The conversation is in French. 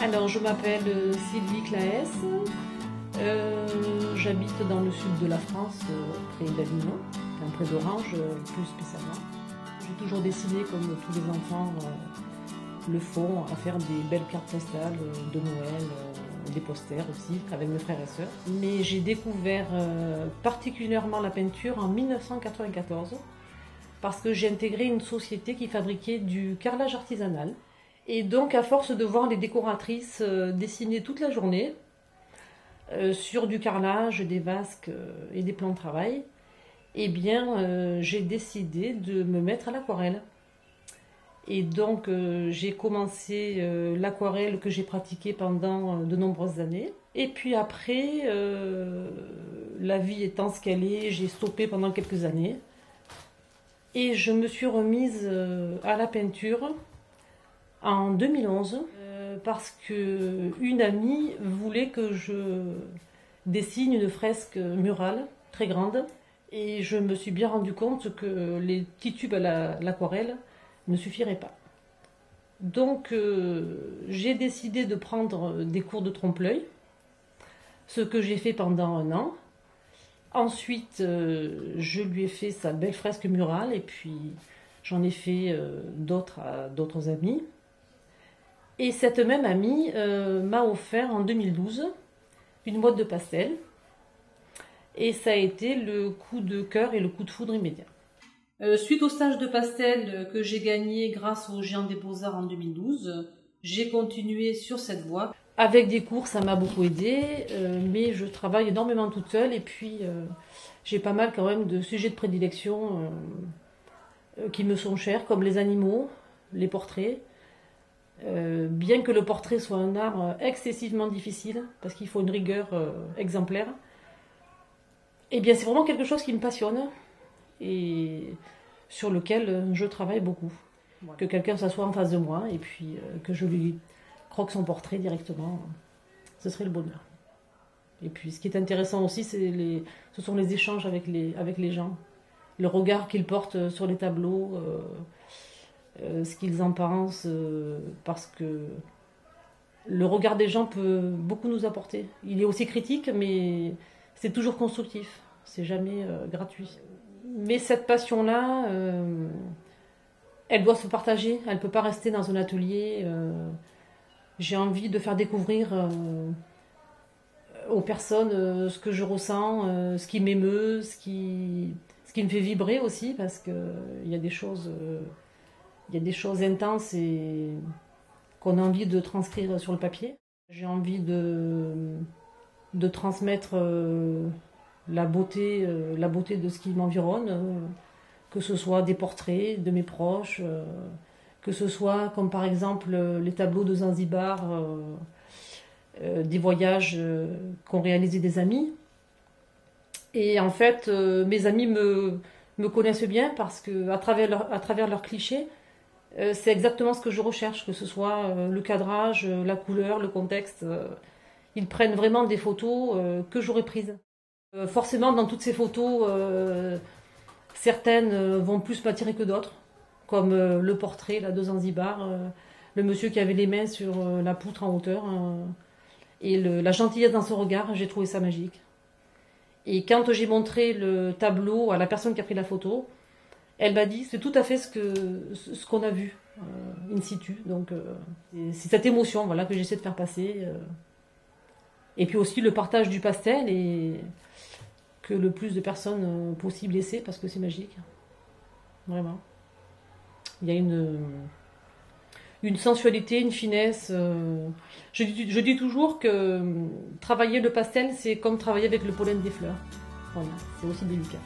Alors, je m'appelle Sylvie Claes, j'habite dans le sud de la France, près d'Avignon, près d'Orange plus spécialement. J'ai toujours dessiné, comme tous les enfants le font, à faire des belles cartes postales de Noël, des posters aussi, avec mes frères et sœurs. Mais j'ai découvert particulièrement la peinture en 1994, parce que j'ai intégré une société qui fabriquait du carrelage artisanal. Et donc, à force de voir les décoratrices dessiner toute la journée sur du carrelage, des vasques et des plans de travail, eh bien, j'ai décidé de me mettre à l'aquarelle. Et donc, j'ai commencé l'aquarelle que j'ai pratiquée pendant de nombreuses années. Et puis après, la vie étant ce qu'elle est, j'ai stoppé pendant quelques années. Et je me suis remise à la peinture en 2011 parce qu'une amie voulait que je dessine une fresque murale très grande et je me suis bien rendu compte que les petits tubes à l'aquarelle ne suffiraient pas. Donc j'ai décidé de prendre des cours de trompe-l'œil, ce que j'ai fait pendant 1 an. Ensuite, je lui ai fait sa belle fresque murale et puis j'en ai fait d'autres à d'autres amis. Et cette même amie m'a offert en 2012 une boîte de pastel. Et ça a été le coup de cœur et le coup de foudre immédiat. Suite au stage de pastel que j'ai gagné grâce au Géant des Beaux-Arts en 2012, j'ai continué sur cette voie. Avec des cours, ça m'a beaucoup aidé, mais je travaille énormément toute seule et puis j'ai pas mal quand même de sujets de prédilection qui me sont chers, comme les animaux, les portraits. Bien que le portrait soit un art excessivement difficile, parce qu'il faut une rigueur exemplaire, eh bien c'est vraiment quelque chose qui me passionne et sur lequel je travaille beaucoup. Voilà. Que quelqu'un s'assoie en face de moi et puis que je lui croque son portrait directement, ce serait le bonheur. Et puis ce qui est intéressant aussi, ce sont les échanges avec les gens, le regard qu'ils portent sur les tableaux, ce qu'ils en pensent, parce que le regard des gens peut beaucoup nous apporter. Il est aussi critique, mais c'est toujours constructif, c'est jamais gratuit. Mais cette passion-là, elle doit se partager, elle ne peut pas rester dans un atelier. J'ai envie de faire découvrir aux personnes ce que je ressens, ce qui m'émeut, ce qui me fait vibrer aussi, parce qu'il y a des choses... Il y a des choses intenses et qu'on a envie de transcrire sur le papier. J'ai envie de transmettre la beauté de ce qui m'environne, que ce soit des portraits de mes proches, que ce soit comme par exemple les tableaux de Zanzibar, des voyages qu'ont réalisés des amis. Et en fait, mes amis me connaissent bien parce qu'à travers leurs clichés, c'est exactement ce que je recherche, que ce soit le cadrage, la couleur, le contexte. Ils prennent vraiment des photos que j'aurais prises. Forcément, dans toutes ces photos, certaines vont plus m'attirer que d'autres, comme le portrait là, de Zanzibar, le monsieur qui avait les mains sur la poutre en hauteur, et la gentillesse dans son regard, j'ai trouvé ça magique. Et quand j'ai montré le tableau à la personne qui a pris la photo, elle m'a dit c'est tout à fait ce qu'on a vu in situ. Donc c'est cette émotion voilà, que j'essaie de faire passer. Et puis aussi le partage du pastel et que le plus de personnes possible essaient parce que c'est magique. Vraiment. Il y a une sensualité, une finesse. Je dis toujours que travailler le pastel, c'est comme travailler avec le pollen des fleurs. Voilà, c'est aussi délicat.